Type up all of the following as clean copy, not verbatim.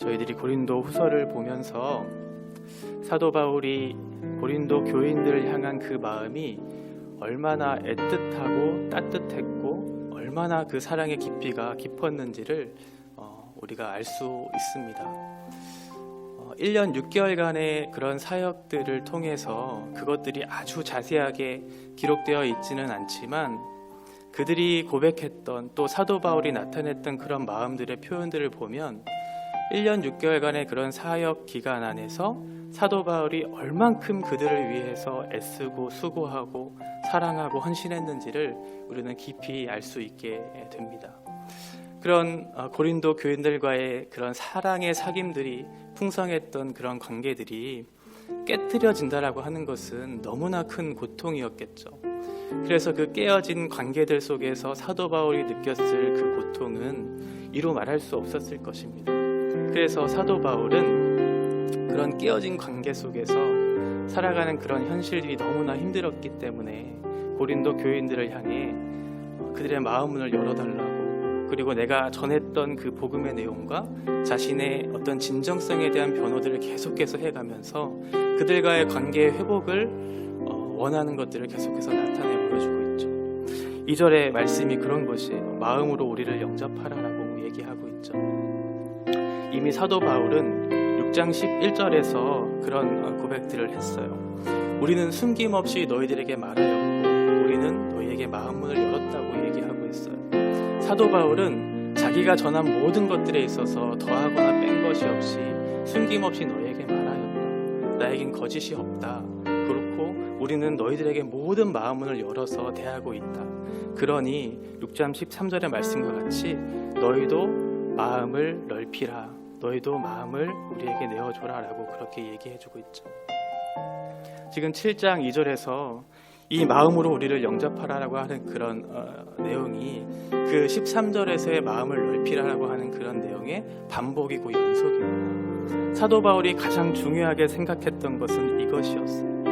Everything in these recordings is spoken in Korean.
저희들이 고린도 후서를 보면서 사도 바울이 고린도 교인들을 향한 그 마음이 얼마나 애틋하고 따뜻했고 얼마나 그 사랑의 깊이가 깊었는지를 우리가 알 수 있습니다. 1년 6개월간의 그런 사역들을 통해서 그것들이 아주 자세하게 기록되어 있지는 않지만 그들이 고백했던 또 사도 바울이 나타냈던 그런 마음들의 표현들을 보면 1년 6개월간의 그런 사역 기간 안에서 사도 바울이 얼만큼 그들을 위해서 애쓰고 수고하고 사랑하고 헌신했는지를 우리는 깊이 알 수 있게 됩니다. 그런 고린도 교인들과의 그런 사랑의 사귐들이 풍성했던 그런 관계들이 깨트려진다라고 하는 것은 너무나 큰 고통이었겠죠. 그래서 그 깨어진 관계들 속에서 사도 바울이 느꼈을 그 고통은 이루 말할 수 없었을 것입니다. 그래서 사도 바울은 그런 깨어진 관계 속에서 살아가는 그런 현실이 너무나 힘들었기 때문에 고린도 교인들을 향해 그들의 마음문을 열어달라고, 그리고 내가 전했던 그 복음의 내용과 자신의 어떤 진정성에 대한 변호들을 계속해서 해가면서 그들과의 관계의 회복을 원하는 것들을 계속해서 나타내 보여주고 있죠. 2절의 말씀이 그런 것이에요. 마음으로 우리를 영접하라라고 얘기하고 있죠. 이미 사도 바울은 6장 11절에서 그런 고백들을 했어요. 우리는 숨김없이 너희들에게 말하였고 우리는 너희에게 마음문을 열었다고 얘기하고 있어요. 사도 바울은 자기가 전한 모든 것들에 있어서 더하거나 뺀 것이 없이 숨김없이 너희에게 말하였다. 나에겐 거짓이 없다. 그렇고 우리는 너희들에게 모든 마음문을 열어서 대하고 있다. 그러니 6장 13절의 말씀과 같이 너희도 마음을 넓히라. 너희도 마음을 우리에게 내어줘라 라고 그렇게 얘기해주고 있죠. 지금 7장 2절에서 이 마음으로 우리를 영접하라라고 하는 그런 내용이 그 13절에서의 마음을 넓히라라고 하는 그런 내용의 반복이고 연속이고, 사도 바울이 가장 중요하게 생각했던 것은 이것이었어요.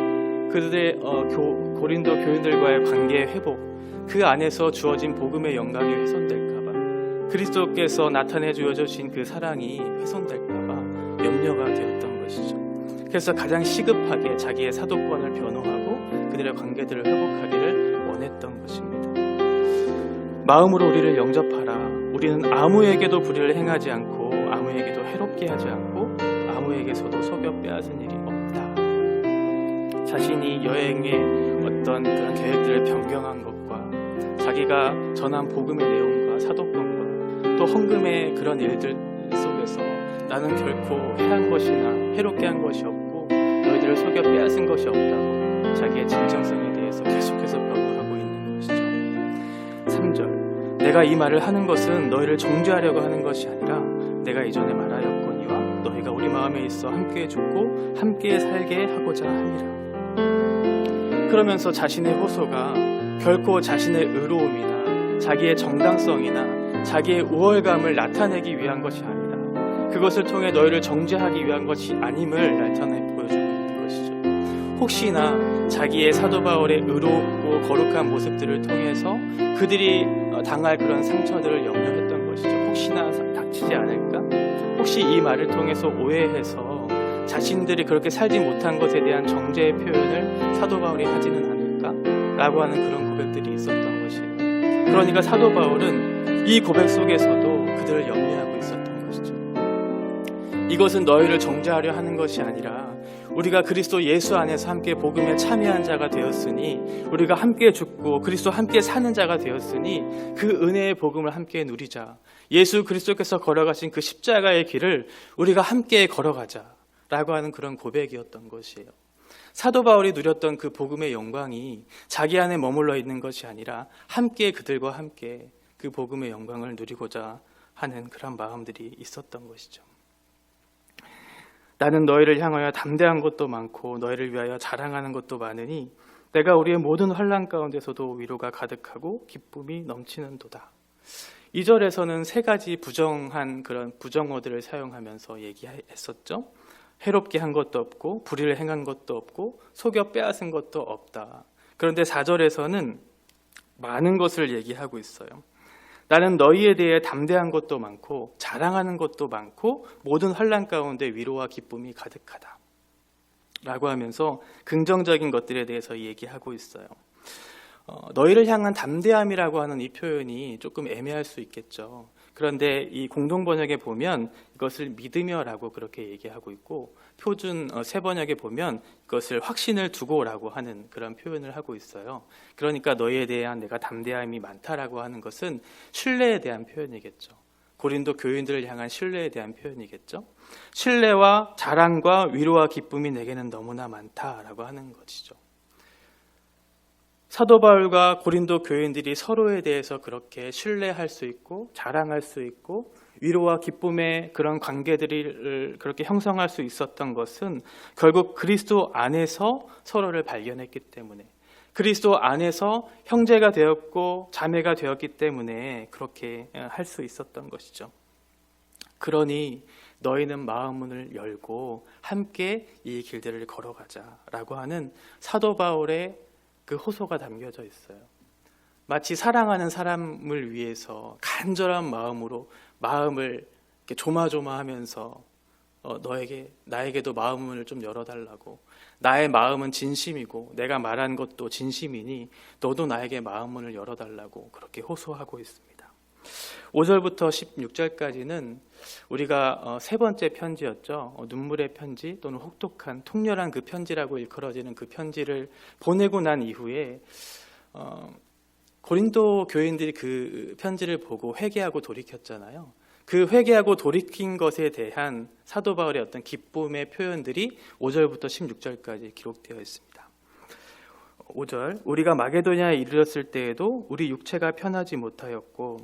그들의 고린도 교인들과의 관계의 회복, 그 안에서 주어진 복음의 영광이 훼손될까봐, 그리스도께서 나타내 주어진 그 사랑이 훼손될까봐 염려가 되었던 것이죠. 그래서 가장 시급하게 자기의 사도권을 변호하고 그들의 관계들을 회복하기를 원했던 것입니다. 마음으로 우리를 영접하라. 우리는 아무에게도 불의를 행하지 않고 아무에게도 해롭게 하지 않고 아무에게서도 속여 빼앗은 일이 없다. 자신이 여행의 어떤 그런 계획들을 변경한 것과 자기가 전한 복음의 내용과 사도권과 또 헌금의 그런 일들 속에서 나는 결코 해한 것이나 해롭게 한 것이 없고 너희들을 속여 빼앗은 것이 없다고 자기의 진정성에 대해서 계속해서 변호하고 있는 것이죠. 3절, 내가 이 말을 하는 것은 너희를 정죄하려고 하는 것이 아니라 내가 이전에 말하였거니와 너희가 우리 마음에 있어 함께 죽고 함께 살게 하고자 함이라. 그러면서 자신의 호소가 결코 자신의 의로움이나 자기의 정당성이나 자기의 우월감을 나타내기 위한 것이 아니라 그것을 통해 너희를 정죄하기 위한 것이 아님을 나타내 보여주고 있는 것이죠. 혹시나 자기의 사도 바울의 의롭고 거룩한 모습들을 통해서 그들이 당할 그런 상처들을 염려했던 것이죠. 혹시나 닥치지 않을까? 혹시 이 말을 통해서 오해해서 자신들이 그렇게 살지 못한 것에 대한 정죄의 표현을 사도 바울이 하지는 않을까? 라고 하는 그런 고백들이 있었던 것이에요. 그러니까 사도 바울은 이 고백 속에서도 그들을 염려하고 있었던 것이죠. 이것은 너희를 정죄하려 하는 것이 아니라 우리가 그리스도 예수 안에서 함께 복음에 참여한 자가 되었으니, 우리가 함께 죽고 그리스도 함께 사는 자가 되었으니 그 은혜의 복음을 함께 누리자. 예수 그리스도께서 걸어가신 그 십자가의 길을 우리가 함께 걸어가자 라고 하는 그런 고백이었던 것이에요. 사도 바울이 누렸던 그 복음의 영광이 자기 안에 머물러 있는 것이 아니라 함께 그들과 함께 그 복음의 영광을 누리고자 하는 그런 마음들이 있었던 것이죠. 나는 너희를 향하여 담대한 것도 많고 너희를 위하여 자랑하는 것도 많으니 내가 우리의 모든 환난 가운데서도 위로가 가득하고 기쁨이 넘치는도다. 2절에서는 세 가지 부정한 그런 부정어들을 사용하면서 얘기했었죠. 해롭게 한 것도 없고 불의를 행한 것도 없고 속여 빼앗은 것도 없다. 그런데 4절에서는 많은 것을 얘기하고 있어요. 나는 너희에 대해 담대한 것도 많고 자랑하는 것도 많고 모든 환난 가운데 위로와 기쁨이 가득하다 라고 하면서 긍정적인 것들에 대해서 얘기하고 있어요. 너희를 향한 담대함이라고 하는 이 표현이 조금 애매할 수 있겠죠. 그런데 이 공동 번역에 보면 이것을 믿으며라고 그렇게 얘기하고 있고, 표준 새 번역에 보면 이것을 확신을 두고라고 하는 그런 표현을 하고 있어요. 그러니까 너희에 대한 내가 담대함이 많다라고 하는 것은 신뢰에 대한 표현이겠죠. 고린도 교인들을 향한 신뢰에 대한 표현이겠죠. 신뢰와 자랑과 위로와 기쁨이 내게는 너무나 많다라고 하는 것이죠. 사도 바울과 고린도 교인들이 서로에 대해서 그렇게 신뢰할 수 있고 자랑할 수 있고 위로와 기쁨의 그런 관계들을 그렇게 형성할 수 있었던 것은 결국 그리스도 안에서 서로를 발견했기 때문에, 그리스도 안에서 형제가 되었고 자매가 되었기 때문에 그렇게 할 수 있었던 것이죠. 그러니 너희는 마음문을 열고 함께 이 길들을 걸어가자라고 하는 사도 바울의 그 호소가 담겨져 있어요. 마치 사랑하는 사람을 위해서 간절한 마음으로 마음을 이렇게 조마조마하면서 나에게도 마음을 좀 열어달라고, 나의 마음은 진심이고 내가 말한 것도 진심이니 너도 나에게 마음문을 열어달라고 그렇게 호소하고 있습니다. 5절부터 16절까지는 우리가 세 번째 편지였죠. 눈물의 편지 또는 혹독한 통렬한 그 편지라고 일컬어지는 그 편지를 보내고 난 이후에 고린도 교인들이 그 편지를 보고 회개하고 돌이켰잖아요. 그 회개하고 돌이킨 것에 대한 사도 바울의 어떤 기쁨의 표현들이 5절부터 16절까지 기록되어 있습니다. 5절, 우리가 마게도냐에 이르렀을 때에도 우리 육체가 편하지 못하였고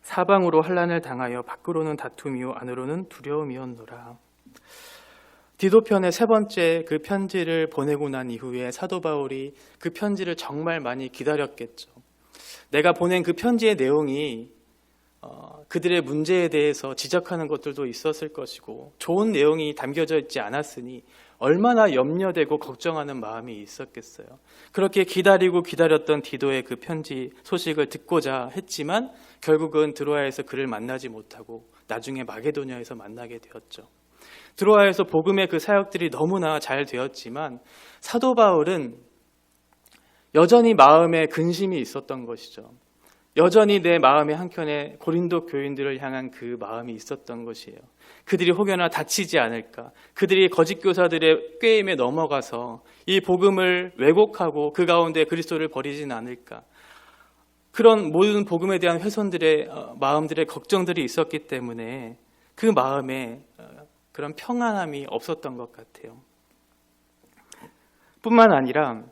사방으로 환난을 당하여 밖으로는 다툼이요 안으로는 두려움이었노라. 디도편의 세 번째 그 편지를 보내고 난 이후에 사도 바울이 그 편지를 정말 많이 기다렸겠죠. 내가 보낸 그 편지의 내용이 그들의 문제에 대해서 지적하는 것들도 있었을 것이고 좋은 내용이 담겨져 있지 않았으니 얼마나 염려되고 걱정하는 마음이 있었겠어요. 그렇게 기다렸던 디도의 그 편지 소식을 듣고자 했지만 결국은 드로아에서 그를 만나지 못하고 나중에 마게도냐에서 만나게 되었죠. 드로아에서 복음의 그 사역들이 너무나 잘 되었지만 사도 바울은 여전히 마음에 근심이 있었던 것이죠. 여전히 내 마음의 한켠에 고린도 교인들을 향한 그 마음이 있었던 것이에요. 그들이 혹여나 다치지 않을까, 그들이 거짓 교사들의 꾀임에 넘어가서 이 복음을 왜곡하고 그 가운데 그리스도를 버리진 않을까, 그런 모든 복음에 대한 훼손들의 마음들의 걱정들이 있었기 때문에 그 마음에 그런 평안함이 없었던 것 같아요. 뿐만 아니라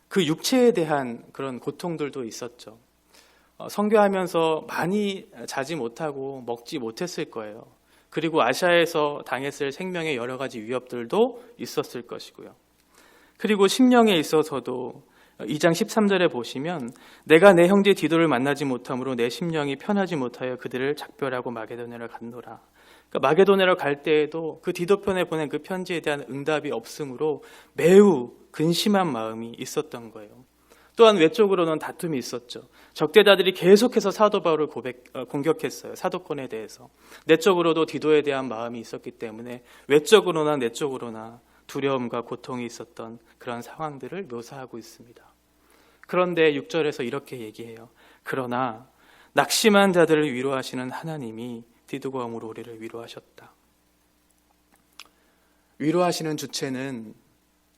그 육체에 대한 그런 고통들도 있었죠. 선교하면서 많이 자지 못하고 먹지 못했을 거예요. 그리고 아시아에서 당했을 생명의 여러 가지 위협들도 있었을 것이고요. 그리고 심령에 있어서도 2장 13절에 보시면 내가 내 형제 디도를 만나지 못함으로 내 심령이 편하지 못하여 그들을 작별하고 마게도냐로 갔노라. 그러니까 마게도냐로 갈 때에도 그 디도편에 보낸 그 편지에 대한 응답이 없으므로 매우 근심한 마음이 있었던 거예요. 또한 외적으로는 다툼이 있었죠. 적대자들이 계속해서 사도 바울을 공격했어요. 사도권에 대해서. 내적으로도 디도에 대한 마음이 있었기 때문에 외적으로나 내적으로나 두려움과 고통이 있었던 그런 상황들을 묘사하고 있습니다. 그런데 6절에서 이렇게 얘기해요. 그러나 낙심한 자들을 위로하시는 하나님이 디도가 om으로 우리를 위로하셨다. 위로하시는 주체는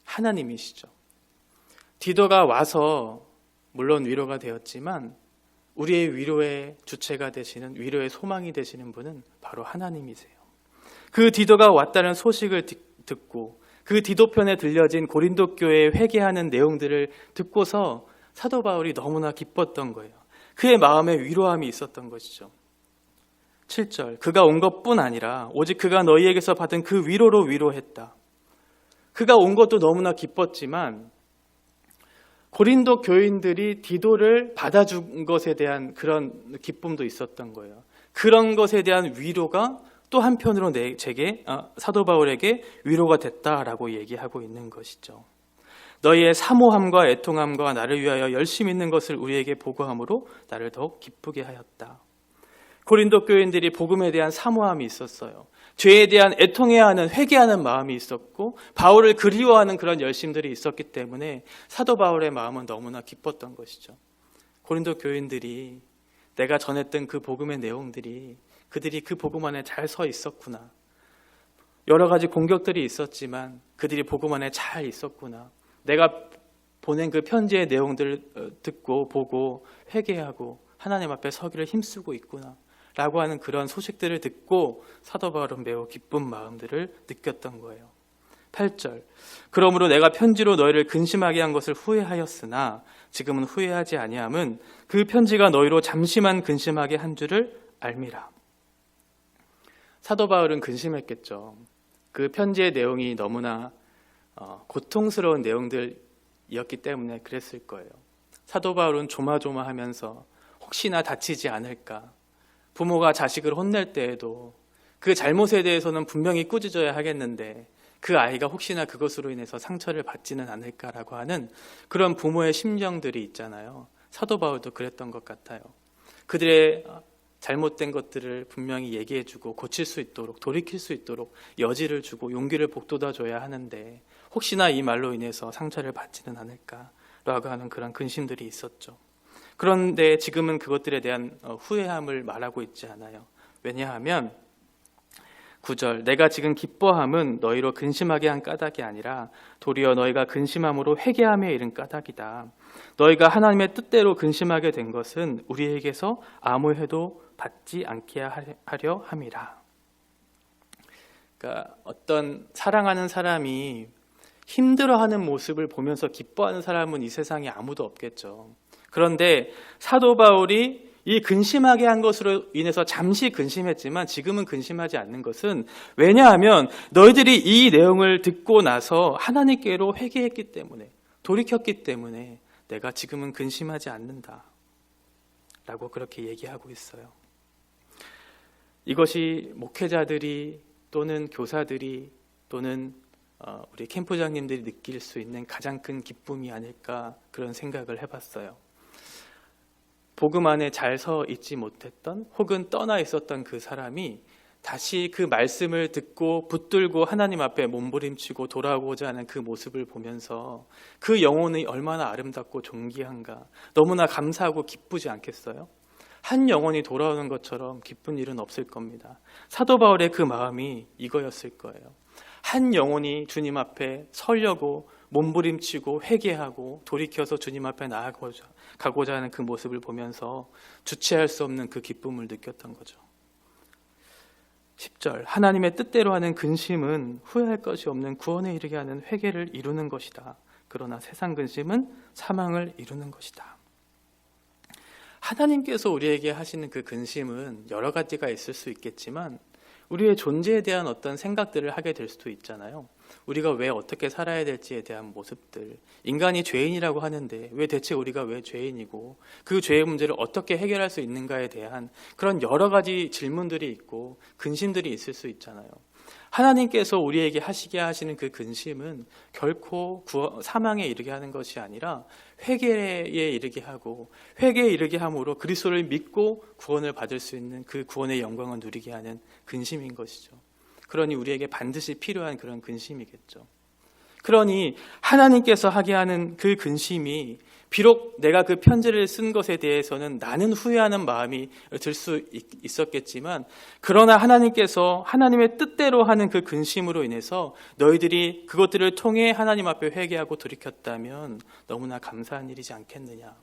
하나님이시죠. 디도가 와서 물론 위로가 되었지만 우리의 위로의 주체가 되시는, 위로의 소망이 되시는 분은 바로 하나님이세요. 그 디도가 왔다는 소식을 듣고 그 디도편에 들려진 고린도 교회에 회개하는 내용들을 듣고서 사도 바울이 너무나 기뻤던 거예요. 그의 마음에 위로함이 있었던 것이죠. 7절, 그가 온 것뿐 아니라 오직 그가 너희에게서 받은 그 위로로 위로했다. 그가 온 것도 너무나 기뻤지만 고린도 교인들이 디도를 받아준 것에 대한 그런 기쁨도 있었던 거예요. 그런 것에 대한 위로가 또 한편으로 사도 바울에게 위로가 됐다라고 얘기하고 있는 것이죠. 너희의 사모함과 애통함과 나를 위하여 열심히 있는 것을 우리에게 보고함으로 나를 더욱 기쁘게 하였다. 고린도 교인들이 복음에 대한 사모함이 있었어요. 죄에 대한 애통해야 하는, 회개하는 마음이 있었고 바울을 그리워하는 그런 열심들이 있었기 때문에 사도 바울의 마음은 너무나 기뻤던 것이죠. 고린도 교인들이 내가 전했던 그 복음의 내용들이 그들이 그 복음 안에 잘 서 있었구나. 여러 가지 공격들이 있었지만 그들이 복음 안에 잘 있었구나. 내가 보낸 그 편지의 내용들을 듣고 보고 회개하고 하나님 앞에 서기를 힘쓰고 있구나 라고 하는 그런 소식들을 듣고 사도 바울은 매우 기쁜 마음들을 느꼈던 거예요. 8절, 그러므로 내가 편지로 너희를 근심하게 한 것을 후회하였으나 지금은 후회하지 아니함은 그 편지가 너희로 잠시만 근심하게 한 줄을 알미라. 사도 바울은 근심했겠죠. 그 편지의 내용이 너무나 고통스러운 내용들이었기 때문에 그랬을 거예요. 사도 바울은 조마조마하면서 혹시나 다치지 않을까, 부모가 자식을 혼낼 때에도 그 잘못에 대해서는 분명히 꾸짖어야 하겠는데 그 아이가 혹시나 그것으로 인해서 상처를 받지는 않을까라고 하는 그런 부모의 심정들이 있잖아요. 사도 바울도 그랬던 것 같아요. 그들의 잘못된 것들을 분명히 얘기해주고 고칠 수 있도록, 돌이킬 수 있도록 여지를 주고 용기를 북돋아줘야 하는데 혹시나 이 말로 인해서 상처를 받지는 않을까라고 하는 그런 근심들이 있었죠. 그런데 지금은 그것들에 대한 후회함을 말하고 있지 않아요. 왜냐하면 9절, 내가 지금 기뻐함은 너희로 근심하게 한 까닭이 아니라 도리어 너희가 근심함으로 회개함에 이른 까닭이다. 너희가 하나님의 뜻대로 근심하게 된 것은 우리에게서 아무 해도 받지 않게 하려 함이라. 그러니까 어떤 사랑하는 사람이 힘들어하는 모습을 보면서 기뻐하는 사람은 이 세상에 아무도 없겠죠. 그런데 사도 바울이 이 근심하게 한 것으로 인해서 잠시 근심했지만 지금은 근심하지 않는 것은, 왜냐하면 너희들이 이 내용을 듣고 나서 하나님께로 회개했기 때문에, 돌이켰기 때문에 내가 지금은 근심하지 않는다 라고 그렇게 얘기하고 있어요. 이것이 목회자들이 또는 교사들이 또는 우리 캠프장님들이 느낄 수 있는 가장 큰 기쁨이 아닐까, 그런 생각을 해봤어요. 복음 안에 잘 서 있지 못했던 혹은 떠나 있었던 그 사람이 다시 그 말씀을 듣고 붙들고 하나님 앞에 몸부림치고 돌아오고자 하는 그 모습을 보면서 그 영혼이 얼마나 아름답고 존귀한가, 너무나 감사하고 기쁘지 않겠어요? 한 영혼이 돌아오는 것처럼 기쁜 일은 없을 겁니다. 사도 바울의 그 마음이 이거였을 거예요. 한 영혼이 주님 앞에 서려고 몸부림치고 회개하고 돌이켜서 주님 앞에 나아가고자 하는 그 모습을 보면서 주체할 수 없는 그 기쁨을 느꼈던 거죠. 10절, 하나님의 뜻대로 하는 근심은 후회할 것이 없는 구원에 이르게 하는 회개를 이루는 것이다. 그러나 세상 근심은 사망을 이루는 것이다. 하나님께서 우리에게 하시는 그 근심은 여러 가지가 있을 수 있겠지만 우리의 존재에 대한 어떤 생각들을 하게 될 수도 있잖아요. 우리가 왜 어떻게 살아야 될지에 대한 모습들, 인간이 죄인이라고 하는데 왜 대체 우리가 왜 죄인이고 그 죄의 문제를 어떻게 해결할 수 있는가에 대한 그런 여러 가지 질문들이 있고 근심들이 있을 수 있잖아요. 하나님께서 우리에게 하시게 하시는 그 근심은 결코 사망에 이르게 하는 것이 아니라 회개에 이르게 하고, 회개에 이르게 함으로 그리스도를 믿고 구원을 받을 수 있는 그 구원의 영광을 누리게 하는 근심인 것이죠. 그러니 우리에게 반드시 필요한 그런 근심이겠죠. 그러니 하나님께서 하게 하는 그 근심이, 비록 내가 그 편지를 쓴 것에 대해서는 나는 후회하는 마음이 들 수 있었겠지만, 그러나 하나님께서 하나님의 뜻대로 하는 그 근심으로 인해서 너희들이 그것들을 통해 하나님 앞에 회개하고 돌이켰다면 너무나 감사한 일이지 않겠느냐.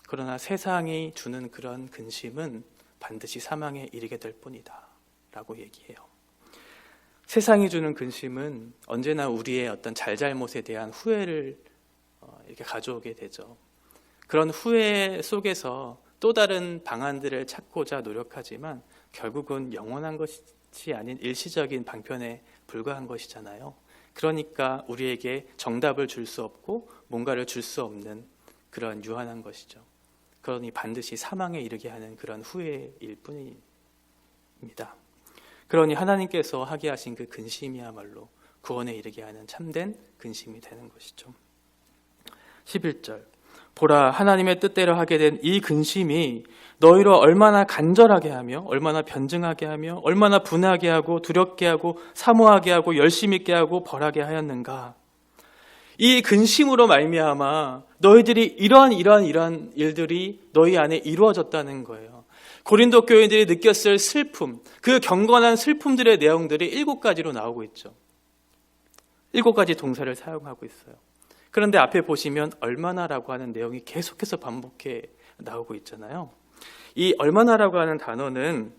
그러나 세상이 주는 그런 근심은 반드시 사망에 이르게 될 뿐이다 라고 얘기해요. 세상이 주는 근심은 언제나 우리의 어떤 잘잘못에 대한 후회를 이렇게 가져오게 되죠. 그런 후회 속에서 또 다른 방안들을 찾고자 노력하지만 결국은 영원한 것이 아닌 일시적인 방편에 불과한 것이잖아요. 그러니까 우리에게 정답을 줄 수 없고 뭔가를 줄 수 없는 그런 유한한 것이죠. 그러니 반드시 사망에 이르게 하는 그런 후회일 뿐입니다. 그러니 하나님께서 하게 하신 그 근심이야말로 구원에 이르게 하는 참된 근심이 되는 것이죠. 11절 보라 하나님의 뜻대로 하게 된 이 근심이 너희로 얼마나 간절하게 하며 얼마나 변증하게 하며 얼마나 분하게 하고 두렵게 하고 사모하게 하고 열심 있게 하고 벌하게 하였는가. 이 근심으로 말미암아 너희들이 이런 일들이 너희 안에 이루어졌다는 거예요. 고린도 교인들이 느꼈을 슬픔, 그 경건한 슬픔들의 내용들이 7가지로 나오고 있죠. 7가지 동사를 사용하고 있어요. 그런데 앞에 보시면 얼마나라고 하는 내용이 계속해서 반복해 나오고 있잖아요. 이 얼마나라고 하는 단어는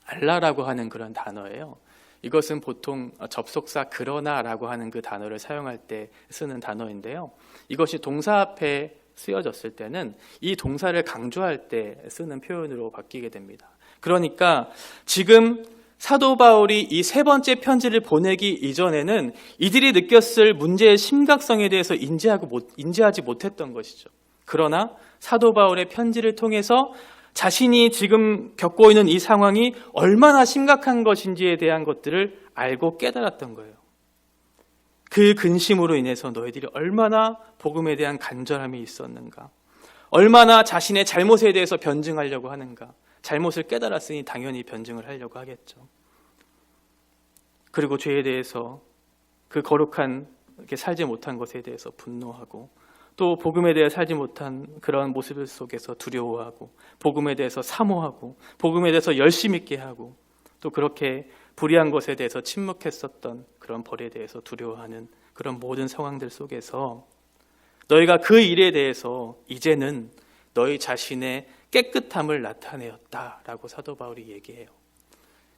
알라라고 하는 그런 단어예요. 이것은 보통 접속사 그러나라고 하는 그 단어를 사용할 때 쓰는 단어인데요. 이것이 동사 앞에 쓰여졌을 때는 이 동사를 강조할 때 쓰는 표현으로 바뀌게 됩니다. 그러니까 지금 사도 바울이 이 3번째 편지를 보내기 이전에는 이들이 느꼈을 문제의 심각성에 대해서 인지하지 못했던 것이죠. 그러나 사도 바울의 편지를 통해서 자신이 지금 겪고 있는 이 상황이 얼마나 심각한 것인지에 대한 것들을 알고 깨달았던 거예요. 그 근심으로 인해서 너희들이 얼마나 복음에 대한 간절함이 있었는가, 얼마나 자신의 잘못에 대해서 변증하려고 하는가. 잘못을 깨달았으니 당연히 변증을 하려고 하겠죠. 그리고 죄에 대해서 그 거룩한 이렇게 살지 못한 것에 대해서 분노하고, 또 복음에 대해 살지 못한 그런 모습 속에서 두려워하고, 복음에 대해서 사모하고, 복음에 대해서 열심 있게 하고, 또 그렇게 불의한 것에 대해서 침묵했었던 그런 벌에 대해서 두려워하는 그런 모든 상황들 속에서 너희가 그 일에 대해서 이제는 너희 자신의 깨끗함을 나타내었다라고 사도 바울이 얘기해요.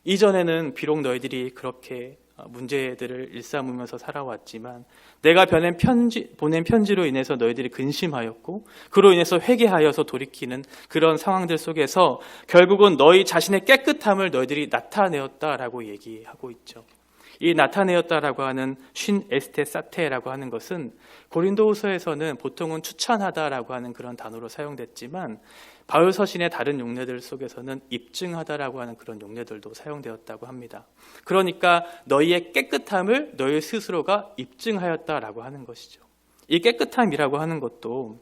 이전에는 비록 너희들이 그렇게 문제들을 일삼으면서 살아왔지만 내가 보낸 편지로 인해서 너희들이 근심하였고 그로 인해서 회개하여서 돌이키는 그런 상황들 속에서 결국은 너희 자신의 깨끗함을 너희들이 나타내었다라고 얘기하고 있죠. 이 나타내었다라고 하는 쉰 에스테 사테라고 하는 것은 고린도후서에서는 보통은 추천하다라고 하는 그런 단어로 사용됐지만 바울 서신의 다른 용례들 속에서는 입증하다라고 하는 그런 용례들도 사용되었다고 합니다. 그러니까 너희의 깨끗함을 너희 스스로가 입증하였다라고 하는 것이죠. 이 깨끗함이라고 하는 것도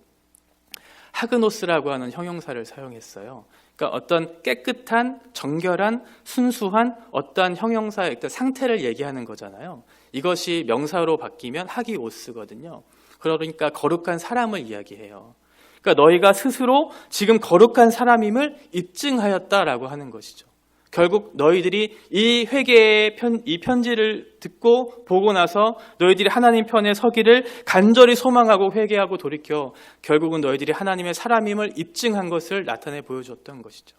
하그노스라고 하는 형용사를 사용했어요. 그러니까 어떤 깨끗한, 정결한, 순수한 어떠한 형용사의 상태를 얘기하는 거잖아요. 이것이 명사로 바뀌면 하기오스거든요. 그러니까 거룩한 사람을 이야기해요. 그러니까 너희가 스스로 지금 거룩한 사람임을 입증하였다라고 하는 것이죠. 결국 너희들이 이 회개의 이 편지를 듣고 보고 나서 너희들이 하나님 편에 서기를 간절히 소망하고 회개하고 돌이켜 결국은 너희들이 하나님의 사람임을 입증한 것을 나타내 보여줬던 것이죠.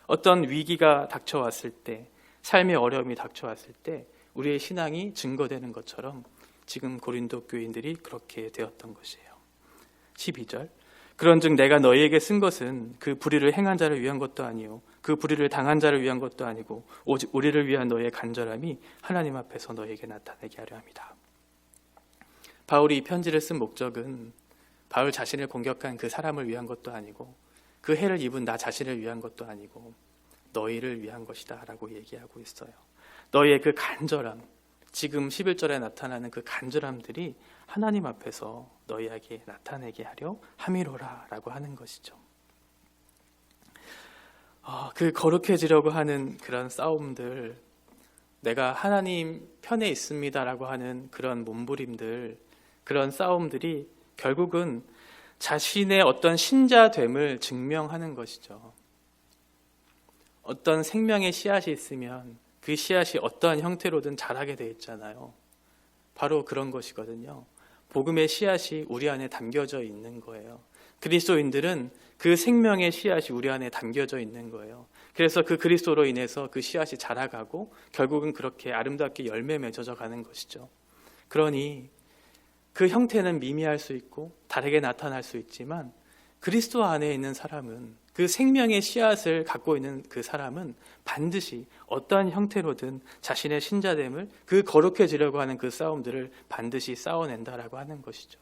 어떤 위기가 닥쳐왔을 때, 삶의 어려움이 닥쳐왔을 때 우리의 신앙이 증거되는 것처럼 지금 고린도 교인들이 그렇게 되었던 것이에요. 12절 그런즉 내가 너희에게 쓴 것은 그 불의를 행한 자를 위한 것도 아니요 그 불의를 당한 자를 위한 것도 아니고 오직 우리를 위한 너희의 간절함이 하나님 앞에서 너희에게 나타내게 하려 합니다. 바울이 이 편지를 쓴 목적은 바울 자신을 공격한 그 사람을 위한 것도 아니고 그 해를 입은 나 자신을 위한 것도 아니고 너희를 위한 것이다 라고 얘기하고 있어요. 너희의 그 간절함, 지금 11절에 나타나는 그 간절함들이 하나님 앞에서 너희에게 나타내게 하려 함이로라 라고 하는 것이죠. 그 거룩해지려고 하는 그런 싸움들, 내가 하나님 편에 있습니다 라고 하는 그런 몸부림들, 그런 싸움들이 결국은 자신의 어떤 신자됨을 증명하는 것이죠. 어떤 생명의 씨앗이 있으면 그 씨앗이 어떠한 형태로든 자라게 돼 있잖아요. 바로 그런 것이거든요. 복음의 씨앗이 우리 안에 담겨져 있는 거예요. 그리스도인들은 그 생명의 씨앗이 우리 안에 담겨져 있는 거예요. 그래서 그 그리스도로 인해서 그 씨앗이 자라가고 결국은 그렇게 아름답게 열매 맺어져 가는 것이죠. 그러니 그 형태는 미미할 수 있고 다르게 나타날 수 있지만 그리스도 안에 있는 사람은, 그 생명의 씨앗을 갖고 있는 그 사람은 반드시 어떠한 형태로든 자신의 신자됨을, 그 거룩해지려고 하는 그 싸움들을 반드시 싸워낸다라고 하는 것이죠.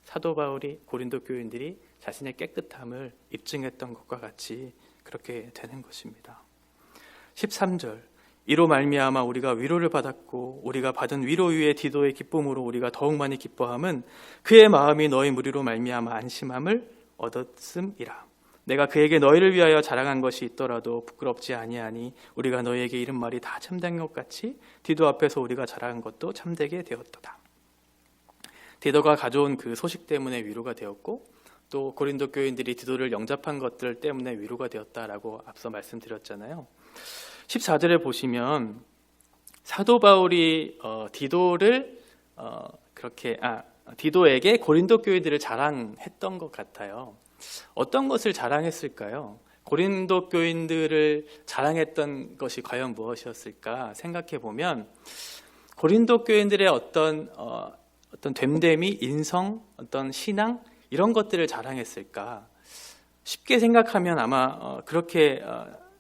사도 바울이 고린도 교인들이 자신의 깨끗함을 입증했던 것과 같이 그렇게 되는 것입니다. 13절 이로 말미암아 우리가 위로를 받았고 우리가 받은 위로 위에 디도의 기쁨으로 우리가 더욱 많이 기뻐함은 그의 마음이 너희 무리로 말미암아 안심함을 얻었음이라. 내가 그에게 너희를 위하여 자랑한 것이 있더라도 부끄럽지 아니하니 우리가 너희에게 이른 말이 다 참된 것 같이 디도 앞에서 우리가 자랑한 것도 참되게 되었도다. 디도가 가져온 그 소식 때문에 위로가 되었고 또 고린도 교인들이 디도를 영접한 것들 때문에 위로가 되었다라고 앞서 말씀드렸잖아요. 14절에 보시면 사도 바울이 디도에게 고린도 교인들을 자랑했던 것 같아요. 어떤 것을 자랑했을까요? 고린도 교인들을 자랑했던 것이 과연 무엇이었을까 생각해 보면 고린도 교인들의 어떤 됨됨이, 인성, 어떤 신앙 이런 것들을 자랑했을까? 쉽게 생각하면 아마 그렇게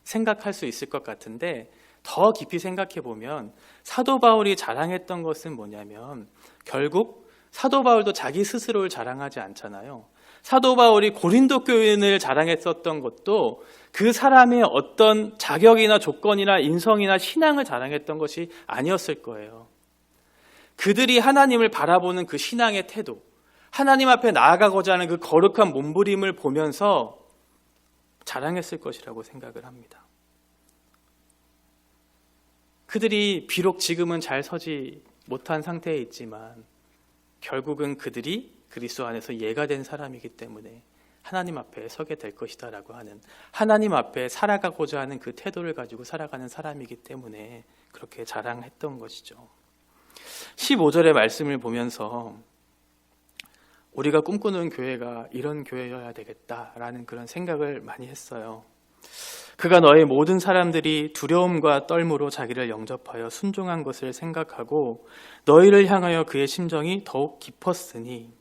생각할 수 있을 것 같은데 더 깊이 생각해 보면 사도 바울이 자랑했던 것은 뭐냐면 결국 사도 바울도 자기 스스로를 자랑하지 않잖아요. 사도 바울이 고린도 교인을 자랑했었던 것도 그 사람의 어떤 자격이나 조건이나 인성이나 신앙을 자랑했던 것이 아니었을 거예요. 그들이 하나님을 바라보는 그 신앙의 태도, 하나님 앞에 나아가고자 하는 그 거룩한 몸부림을 보면서 자랑했을 것이라고 생각을 합니다. 그들이 비록 지금은 잘 서지 못한 상태에 있지만 결국은 그들이 그리스도 안에서 예가 된 사람이기 때문에 하나님 앞에 서게 될 것이다 라고 하는, 하나님 앞에 살아가고자 하는 그 태도를 가지고 살아가는 사람이기 때문에 그렇게 자랑했던 것이죠. 15절의 말씀을 보면서 우리가 꿈꾸는 교회가 이런 교회여야 되겠다라는 그런 생각을 많이 했어요. 그가 너의 모든 사람들이 두려움과 떨므로 자기를 영접하여 순종한 것을 생각하고 너희를 향하여 그의 심정이 더욱 깊었으니.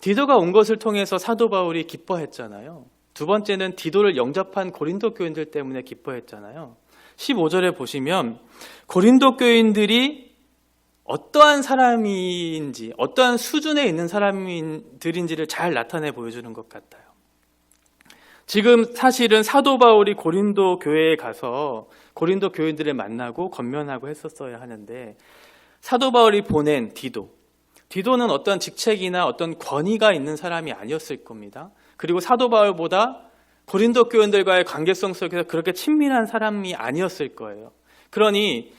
디도가 온 것을 통해서 사도 바울이 기뻐했잖아요. 두 번째는 디도를 영접한 고린도 교인들 때문에 기뻐했잖아요. 15절에 보시면 고린도 교인들이 어떠한 사람인지, 어떠한 수준에 있는 사람들인지를 잘 나타내 보여주는 것 같아요. 지금 사실은 사도 바울이 고린도 교회에 가서 고린도 교인들을 만나고 건면하고 했었어야 하는데 사도 바울이 보낸 디도는 어떤 직책이나 어떤 권위가 있는 사람이 아니었을 겁니다. 그리고 사도 바울보다 고린도 교인들과의 관계성 속에서 그렇게 친밀한 사람이 아니었을 거예요. 그러니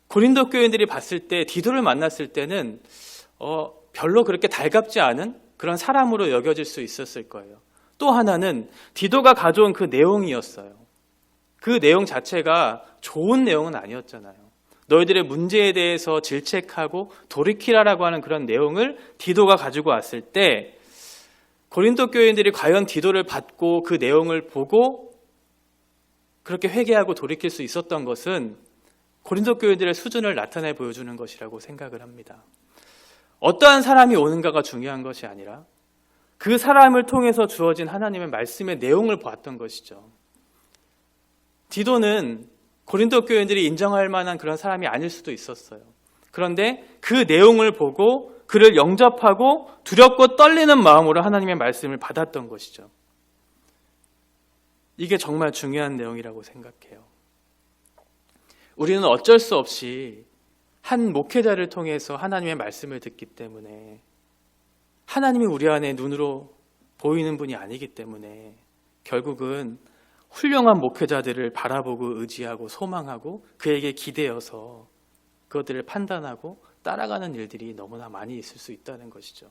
고린도 교인들이 봤을 때 디도를 만났을 때는 별로 그렇게 달갑지 않은 그런 사람으로 여겨질 수 있었을 거예요. 또 하나는 디도가 가져온 그 내용이었어요. 그 내용 자체가 좋은 내용은 아니었잖아요. 너희들의 문제에 대해서 질책하고 돌이키라라고 하는 그런 내용을 디도가 가지고 왔을 때 고린도 교인들이 과연 디도를 받고 그 내용을 보고 그렇게 회개하고 돌이킬 수 있었던 것은 고린도 교인들의 수준을 나타내 보여주는 것이라고 생각을 합니다. 어떠한 사람이 오는가가 중요한 것이 아니라 그 사람을 통해서 주어진 하나님의 말씀의 내용을 보았던 것이죠. 디도는 고린도 교인들이 인정할 만한 그런 사람이 아닐 수도 있었어요. 그런데 그 내용을 보고 그를 영접하고 두렵고 떨리는 마음으로 하나님의 말씀을 받았던 것이죠. 이게 정말 중요한 내용이라고 생각해요. 우리는 어쩔 수 없이 한 목회자를 통해서 하나님의 말씀을 듣기 때문에 하나님이 우리 안에 눈으로 보이는 분이 아니기 때문에 결국은 훌륭한 목회자들을 바라보고 의지하고 소망하고 그에게 기대어서 그것들을 판단하고 따라가는 일들이 너무나 많이 있을 수 있다는 것이죠.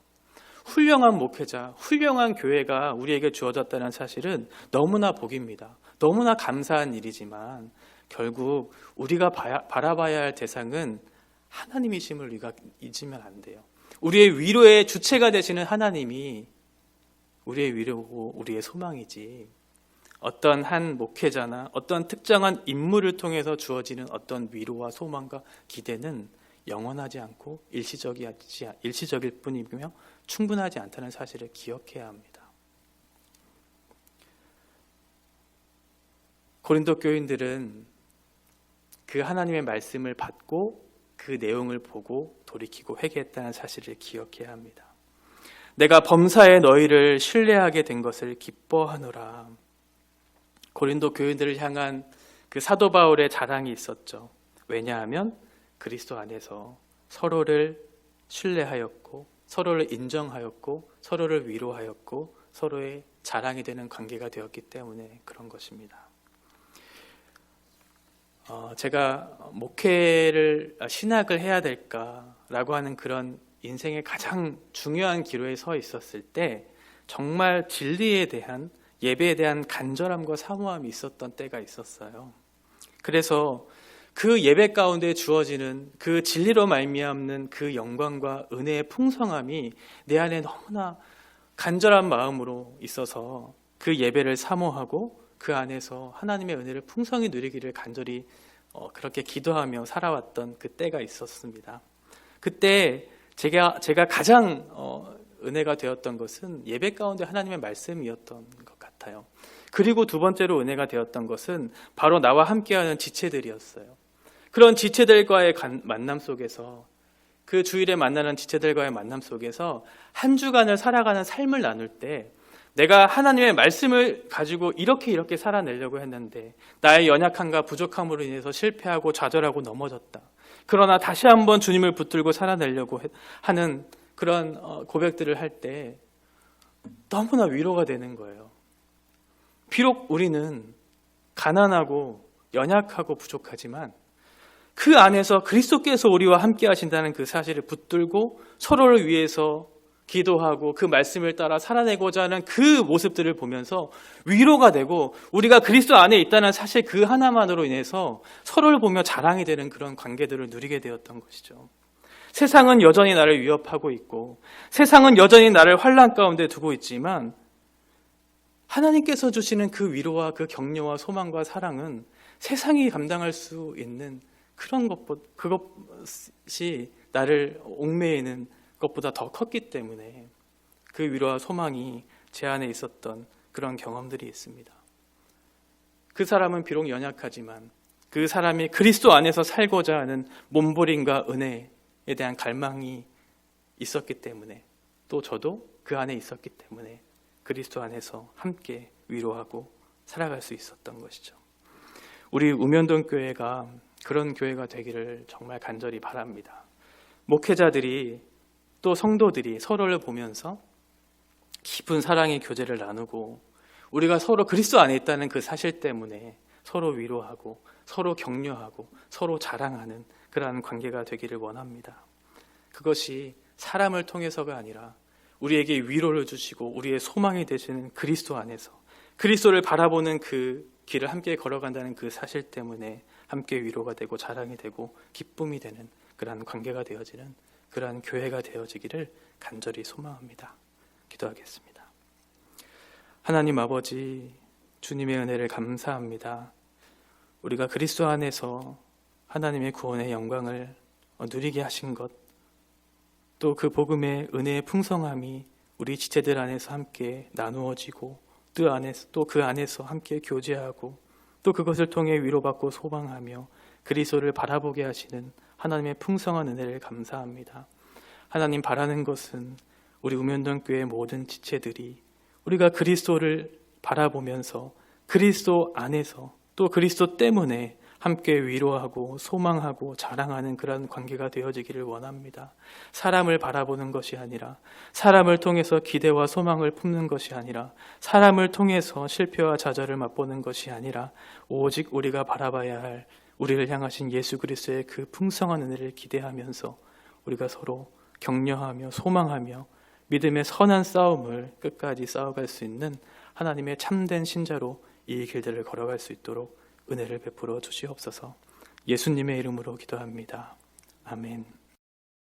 훌륭한 목회자, 훌륭한 교회가 우리에게 주어졌다는 사실은 너무나 복입니다. 너무나 감사한 일이지만 결국 우리가 바라봐야 할 대상은 하나님이심을 우리가 잊으면 안 돼요. 우리의 위로의 주체가 되시는 하나님이 우리의 위로고 우리의 소망이지 어떤 한 목회자나 어떤 특정한 인물을 통해서 주어지는 어떤 위로와 소망과 기대는 영원하지 않고 일시적일 뿐이며 충분하지 않다는 사실을 기억해야 합니다. 고린도 교인들은 그 하나님의 말씀을 받고 그 내용을 보고 돌이키고 회개했다는 사실을 기억해야 합니다. 내가 범사에 너희를 신뢰하게 된 것을 기뻐하노라. 고린도 교인들을 향한 그 그 사도 바울의 자랑이 있었죠. 왜냐하면 그리스도 안에서 서로를 신뢰하였고 서로를 인정하였고 서로를 위로하였고 서로의 자랑이 되는 관계가 되었기 때문에 그런 것입니다. 제가 신학을 해야 될까라고 하는 그런 인생의 가장 중요한 기로에 서 있었을 때 정말 진리에 대한, 예배에 대한 간절함과 사모함이 있었던 때가 있었어요. 그래서 그 예배 가운데 주어지는 그 진리로 말미암는 그 영광과 은혜의 풍성함이 내 안에 너무나 간절한 마음으로 있어서 그 예배를 사모하고 그 안에서 하나님의 은혜를 풍성히 누리기를 간절히 그렇게 기도하며 살아왔던 그 때가 있었습니다. 그때 제가 가장 은혜가 되었던 것은 예배 가운데 하나님의 말씀이었던 것 같아요. 그리고 두 번째로 은혜가 되었던 것은 바로 나와 함께하는 지체들이었어요. 그런 지체들과의 만남 속에서, 그 주일에 만나는 지체들과의 만남 속에서 한 주간을 살아가는 삶을 나눌 때 내가 하나님의 말씀을 가지고 이렇게 살아내려고 했는데 나의 연약함과 부족함으로 인해서 실패하고 좌절하고 넘어졌다. 그러나 다시 한번 주님을 붙들고 살아내려고 하는 그런 고백들을 할 때 너무나 위로가 되는 거예요. 비록 우리는 가난하고 연약하고 부족하지만 그 안에서 그리스도께서 우리와 함께 하신다는 그 사실을 붙들고 서로를 위해서 기도하고 그 말씀을 따라 살아내고자 하는 그 모습들을 보면서 위로가 되고 우리가 그리스도 안에 있다는 사실 그 하나만으로 인해서 서로를 보며 자랑이 되는 그런 관계들을 누리게 되었던 것이죠. 세상은 여전히 나를 위협하고 있고 세상은 여전히 나를 환난 가운데 두고 있지만 하나님께서 주시는 그 위로와 그 격려와 소망과 사랑은 세상이 감당할 수 있는 그것이 나를 옥매이는 것보다 더 컸기 때문에 그 위로와 소망이 제 안에 있었던 그런 경험들이 있습니다. 그 사람은 비록 연약하지만 그 사람이 그리스도 안에서 살고자 하는 몸부림과 은혜에 대한 갈망이 있었기 때문에 또 저도 그 안에 있었기 때문에 그리스도 안에서 함께 위로하고 살아갈 수 있었던 것이죠. 우리 우면동 교회가 그런 교회가 되기를 정말 간절히 바랍니다. 목회자들이 또 성도들이 서로를 보면서 깊은 사랑의 교제를 나누고 우리가 서로 그리스도 안에 있다는 그 사실 때문에 서로 위로하고 서로 격려하고 서로 자랑하는 그러한 관계가 되기를 원합니다. 그것이 사람을 통해서가 아니라 우리에게 위로를 주시고 우리의 소망이 되시는 그리스도 안에서 그리스도를 바라보는 그 길을 함께 걸어간다는 그 사실 때문에 함께 위로가 되고 자랑이 되고 기쁨이 되는 그러한 관계가 되어지는 그러한 교회가 되어지기를 간절히 소망합니다. 기도하겠습니다. 하나님 아버지, 주님의 은혜를 감사합니다. 우리가 그리스도 안에서 하나님의 구원의 영광을 누리게 하신 것, 또 그 복음의 은혜의 풍성함이 우리 지체들 안에서 함께 나누어지고 또 그 안에서 함께 교제하고 또 그것을 통해 위로받고 소망하며 그리스도를 바라보게 하시는 하나님의 풍성한 은혜를 감사합니다. 하나님 바라는 것은 우리 우면동교회 모든 지체들이 우리가 그리스도를 바라보면서 그리스도 안에서 또 그리스도 때문에 함께 위로하고 소망하고 자랑하는 그런 관계가 되어지기를 원합니다. 사람을 바라보는 것이 아니라 사람을 통해서 기대와 소망을 품는 것이 아니라 사람을 통해서 실패와 좌절을 맛보는 것이 아니라 오직 우리가 바라봐야 할 우리를 향하신 예수 그리스도의 그 풍성한 은혜를 기대하면서 우리가 서로 격려하며 소망하며 믿음의 선한 싸움을 끝까지 싸워갈 수 있는 하나님의 참된 신자로 이 길들을 걸어갈 수 있도록 은혜를 베풀어 주시옵소서. 예수님의 이름으로 기도합니다. 아멘.